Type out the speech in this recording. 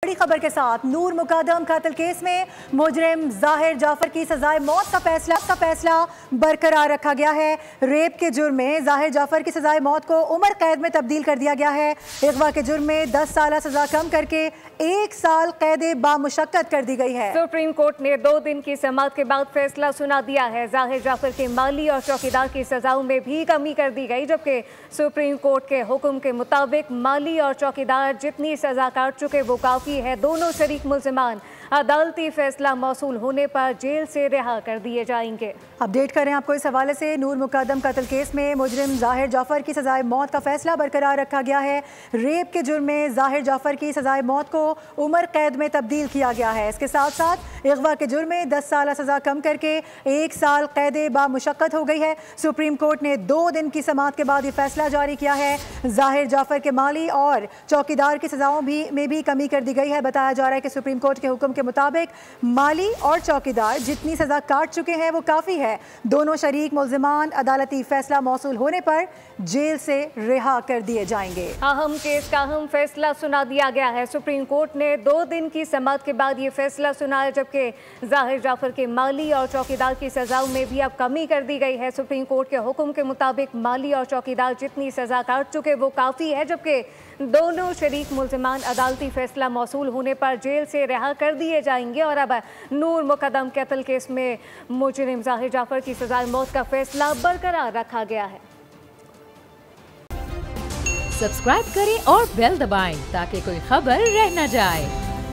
बड़ी खबर के साथ नूर मुकद्दम कत्ल केस में मुजरिम जाहिर जाफर की सजाए मौत का फैसला बरकरार रखा गया है। रेप के जुर्म में जाहिर जाफर की सजाए मौत को उम्र कैद में तब्दील कर दिया गया है। अगवा के जुर्म में 10 साल सजा कम करके 1 साल कैद बामुशक्कत कर दी गई है। सुप्रीम कोर्ट ने 2 दिन की समाअत के बाद फैसला सुना दिया है। जाहिर जाफर के माली और चौकीदार की सजाओं में भी कमी कर दी गई, जबकि सुप्रीम कोर्ट के हुक्म के मुताबिक माली और चौकीदार जितनी सजा काट चुके वो काफी है। दोनों शरीक मुल्जिमान अदालती फैसला मौसूल होने पर जेल से रिहा कर दिए जाएंगे। अपडेट करें आपको इस हवाले से। नूर मुकद्दम कत्ल केस में मुजरिम जाहिर जाफर की सजाए मौत का फैसला बरकरार रखा गया है। रेप के जुर्म में जाहिर जाफर की सजाए मौत को उम्र कैद में तब्दील किया गया है। इसके साथ साथ अगवा के जुर्म में 10 साल सजा कम करके 1 साल कैद बामुशक्कत हो गई है। सुप्रीम कोर्ट ने 2 दिन की समाअत के बाद ये फैसला जारी किया है। जाहिर जाफर के माली और चौकीदार की सजाओं में भी कमी कर दी गई है। बताया जा रहा है कि सुप्रीम कोर्ट के हुक्म के मुताबिक माली और चौकीदार जितनी सजा काट चुके हैं वो काफी है। दोनों शरीक मुल्जिमान अदालती फैसला मौसूल होने पर जेल से रिहा कर दिए जाएंगे। अहम केस का अहम फैसला सुना दिया गया है। सुप्रीम कोर्ट ने 2 दिन की समाअत के बाद ये फैसला सुनाया, जबकि जाहिर जाफर के माली और चौकीदार की सजाओं में भी अब कमी कर दी गई है। सुप्रीम कोर्ट के हुक्म के मुताबिक माली और चौकीदार जितनी सजा काट चुके वो काफी है, जबकि दोनों शरीक मुल्जिमान अदालती फैसला मौसूल होने पर जेल से रिहा कर दिए जाएंगे। और अब नूर मुकद्दम कत्ल केस में मुजरिम जाहिर जाफर की सजाए मौत का फैसला बरकरार रखा गया है। सब्सक्राइब करें और बेल दबाएं ताकि कोई खबर रह न जाए।